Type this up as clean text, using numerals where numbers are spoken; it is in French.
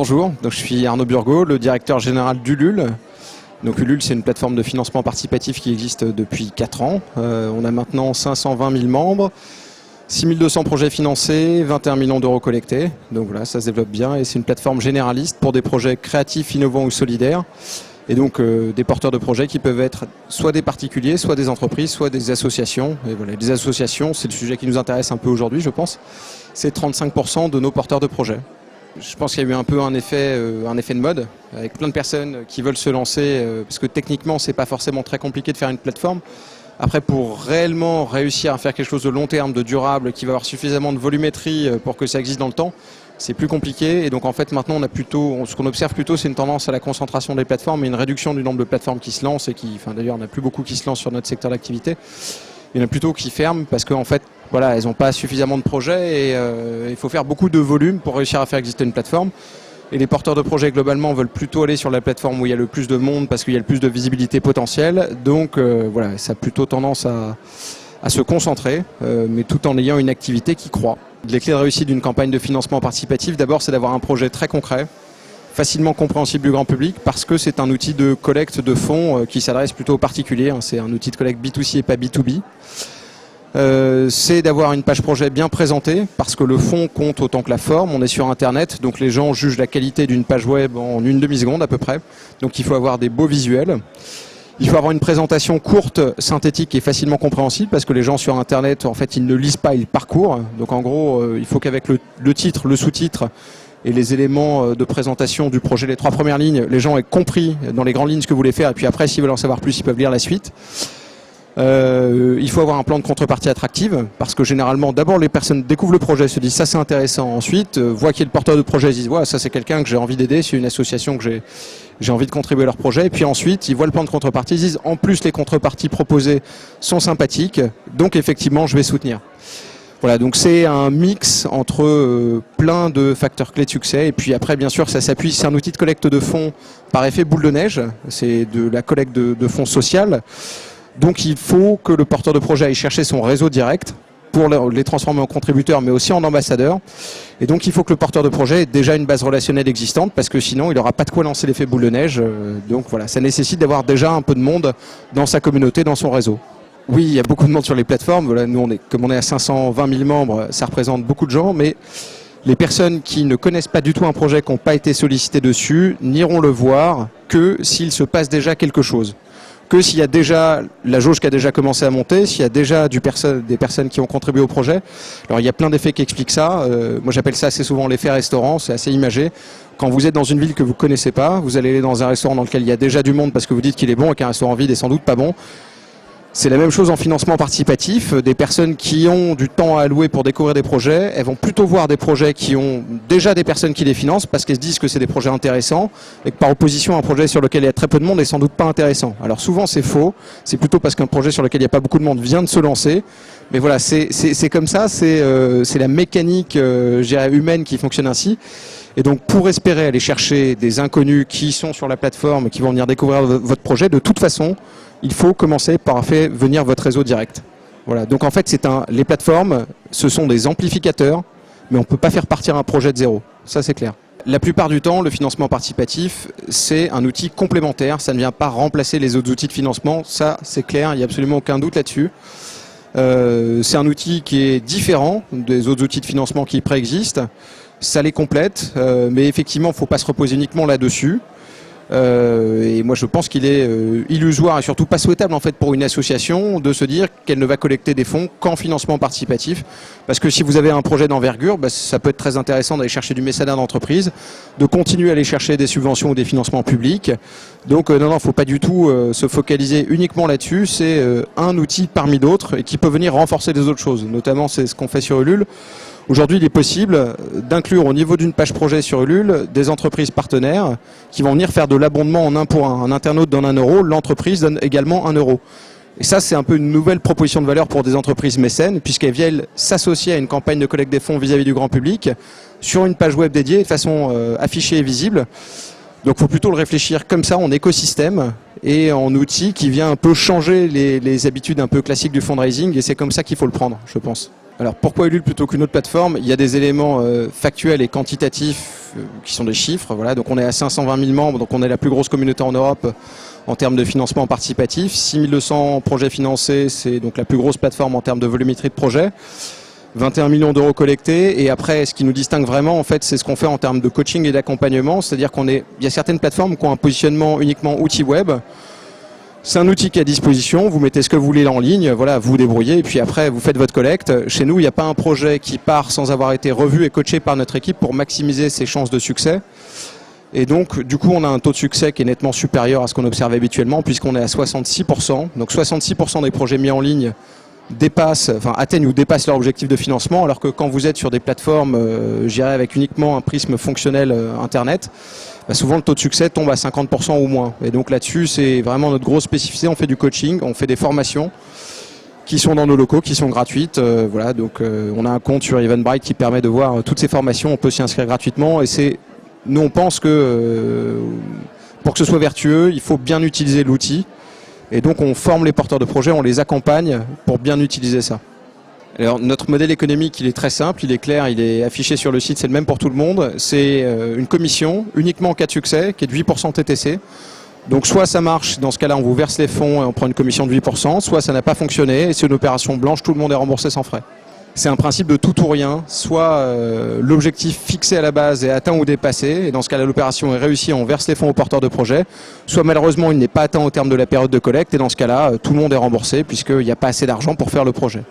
Bonjour, donc je suis Arnaud Burgot, le directeur général d'Ulule. Donc Ulule, c'est une plateforme de financement participatif qui existe depuis 4 ans. On a maintenant 520 000 membres, 6200 projets financés, 21 millions d'euros collectés. Donc voilà, ça se développe bien et c'est une plateforme généraliste pour des projets créatifs, innovants ou solidaires. Et donc des porteurs de projets qui peuvent être soit des particuliers, soit des entreprises, soit des associations. Et voilà, les associations, c'est le sujet qui nous intéresse un peu aujourd'hui, je pense. C'est 35% de nos porteurs de projets. Je pense qu'il y a eu un peu un effet de mode, avec plein de personnes qui veulent se lancer, parce que techniquement, c'est pas forcément très compliqué de faire une plateforme. Après, pour réellement réussir à faire quelque chose de long terme, de durable, qui va avoir suffisamment de volumétrie pour que ça existe dans le temps, c'est plus compliqué. Et donc, en fait, maintenant, ce qu'on observe plutôt, c'est une tendance à la concentration des plateformes et une réduction du nombre de plateformes qui se lancent et d'ailleurs, on n'a plus beaucoup qui se lancent sur notre secteur d'activité. Il y en a plutôt qui ferment parce qu'en fait, voilà, elles n'ont pas suffisamment de projets et il faut faire beaucoup de volume pour réussir à faire exister une plateforme. Et les porteurs de projets, globalement, veulent plutôt aller sur la plateforme où il y a le plus de monde parce qu'il y a le plus de visibilité potentielle. Donc, voilà, ça a plutôt tendance à se concentrer, mais tout en ayant une activité qui croît. Les clés de réussite d'une campagne de financement participatif, d'abord, c'est d'avoir un projet très concret, facilement compréhensible du grand public, parce que c'est un outil de collecte de fonds qui s'adresse plutôt aux particuliers. C'est un outil de collecte B2C et pas B2B. C'est d'avoir une page projet bien présentée, parce que le fond compte autant que la forme. On est sur Internet, donc les gens jugent la qualité d'une page web en une demi-seconde à peu près. Donc il faut avoir des beaux visuels. Il faut avoir une présentation courte, synthétique et facilement compréhensible, parce que les gens sur Internet, en fait, ils ne lisent pas, ils parcourent. Donc en gros, il faut qu'avec le titre, le sous-titre et les éléments de présentation du projet, les 3 premières lignes, les gens aient compris dans les grandes lignes ce que vous voulez faire. Et puis après, s'ils veulent en savoir plus, ils peuvent lire la suite. Il faut avoir un plan de contrepartie attractive, parce que généralement, d'abord, les personnes découvrent le projet, se disent ça c'est intéressant. Ensuite, voient qu'il y a le porteur de projet, ils disent ouais, ça c'est quelqu'un que j'ai envie d'aider, c'est une association que j'ai envie de contribuer à leur projet. Et puis ensuite, ils voient le plan de contrepartie, ils disent en plus les contreparties proposées sont sympathiques, donc effectivement je vais soutenir. Voilà, donc c'est un mix entre plein de facteurs clés de succès. Et puis après, bien sûr, ça s'appuie, c'est un outil de collecte de fonds par effet boule de neige, c'est de la collecte de fonds social. Donc il faut que le porteur de projet aille chercher son réseau direct pour les transformer en contributeurs, mais aussi en ambassadeurs. Et donc il faut que le porteur de projet ait déjà une base relationnelle existante, parce que sinon il n'aura pas de quoi lancer l'effet boule de neige. Donc voilà, ça nécessite d'avoir déjà un peu de monde dans sa communauté, dans son réseau. Oui, il y a beaucoup de monde sur les plateformes. Voilà, nous, comme on est à 520 000 membres, ça représente beaucoup de gens, mais les personnes qui ne connaissent pas du tout un projet, qui n'ont pas été sollicitées dessus, n'iront le voir que s'il se passe déjà quelque chose. Que s'il y a déjà la jauge qui a déjà commencé à monter, s'il y a déjà des personnes qui ont contribué au projet. Alors il y a plein d'effets qui expliquent ça. Moi j'appelle ça assez souvent l'effet restaurant, c'est assez imagé. Quand vous êtes dans une ville que vous ne connaissez pas, vous allez aller dans un restaurant dans lequel il y a déjà du monde parce que vous dites qu'il est bon et qu'un restaurant vide est sans doute pas bon. C'est la même chose en financement participatif. Des personnes qui ont du temps à allouer pour découvrir des projets, elles vont plutôt voir des projets qui ont déjà des personnes qui les financent parce qu'elles se disent que c'est des projets intéressants et que par opposition un projet sur lequel il y a très peu de monde est sans doute pas intéressant. Alors souvent c'est faux, c'est plutôt parce qu'un projet sur lequel il n'y a pas beaucoup de monde vient de se lancer. Mais voilà, c'est comme ça, c'est la mécanique humaine qui fonctionne ainsi. Et donc pour espérer aller chercher des inconnus qui sont sur la plateforme, qui vont venir découvrir votre projet, de toute façon, il faut commencer par faire venir votre réseau direct. Voilà. Donc en fait, les plateformes, ce sont des amplificateurs, mais on ne peut pas faire partir un projet de zéro. Ça, c'est clair. La plupart du temps, le financement participatif, c'est un outil complémentaire. Ça ne vient pas remplacer les autres outils de financement. Ça, c'est clair, il n'y a absolument aucun doute là-dessus. C'est un outil qui est différent des autres outils de financement qui préexistent. Ça les complète, mais effectivement, il ne faut pas se reposer uniquement là-dessus. Et moi je pense qu'il est illusoire et surtout pas souhaitable en fait pour une association de se dire qu'elle ne va collecter des fonds qu'en financement participatif, parce que si vous avez un projet d'envergure, ça peut être très intéressant d'aller chercher du mécénat d'entreprise, de continuer à aller chercher des subventions ou des financements publics. Donc non, faut pas du tout se focaliser uniquement là-dessus. C'est un outil parmi d'autres et qui peut venir renforcer des autres choses. Notamment c'est ce qu'on fait sur Ulule. Aujourd'hui, il est possible d'inclure au niveau d'une page projet sur Ulule des entreprises partenaires qui vont venir faire de l'abondement en 1 pour 1. Un internaute donne 1 euro, l'entreprise donne également 1 euro. Et ça, c'est un peu une nouvelle proposition de valeur pour des entreprises mécènes, puisqu'elles viennent s'associer à une campagne de collecte des fonds vis-à-vis du grand public sur une page web dédiée de façon affichée et visible. Donc il faut plutôt le réfléchir comme ça, en écosystème et en outil qui vient un peu changer les habitudes un peu classiques du fundraising, et c'est comme ça qu'il faut le prendre, je pense. Alors pourquoi Ulule plutôt qu'une autre plateforme? Il y a des éléments factuels et quantitatifs qui sont des chiffres. Voilà. Donc on est à 520 000 membres, donc on est la plus grosse communauté en Europe en termes de financement participatif. 6200 projets financés, c'est donc la plus grosse plateforme en termes de volumétrie de projets. 21 millions d'euros collectés. Et après, ce qui nous distingue vraiment, en fait, c'est ce qu'on fait en termes de coaching et d'accompagnement. C'est-à-dire il y a certaines plateformes qui ont un positionnement uniquement outil web. C'est un outil qui est à disposition, vous mettez ce que vous voulez en ligne, voilà, vous vous débrouillez et puis après vous faites votre collecte. Chez nous, il n'y a pas un projet qui part sans avoir été revu et coaché par notre équipe pour maximiser ses chances de succès. Et donc, du coup, on a un taux de succès qui est nettement supérieur à ce qu'on observe habituellement puisqu'on est à 66%. Donc 66% des projets mis en ligne atteignent ou dépassent leur objectif de financement, alors que quand vous êtes sur des plateformes, avec uniquement un prisme fonctionnel Internet, souvent le taux de succès tombe à 50% ou moins. Et donc là-dessus, c'est vraiment notre grosse spécificité. On fait du coaching, on fait des formations qui sont dans nos locaux, qui sont gratuites. Voilà, donc on a un compte sur Eventbrite qui permet de voir toutes ces formations. On peut s'y inscrire gratuitement. Et nous, on pense que pour que ce soit vertueux, il faut bien utiliser l'outil. Et donc on forme les porteurs de projets, on les accompagne pour bien utiliser ça. Alors notre modèle économique, il est très simple, il est clair, il est affiché sur le site, c'est le même pour tout le monde. C'est une commission uniquement en cas de succès, qui est de 8% TTC. Donc soit ça marche, dans ce cas-là on vous verse les fonds et on prend une commission de 8%, soit ça n'a pas fonctionné et c'est une opération blanche, tout le monde est remboursé sans frais. C'est un principe de tout ou rien, soit l'objectif fixé à la base est atteint ou dépassé, et dans ce cas-là l'opération est réussie, on verse les fonds aux porteurs de projet, soit malheureusement il n'est pas atteint au terme de la période de collecte, et dans ce cas-là tout le monde est remboursé puisqu'il n'y a pas assez d'argent pour faire le projet.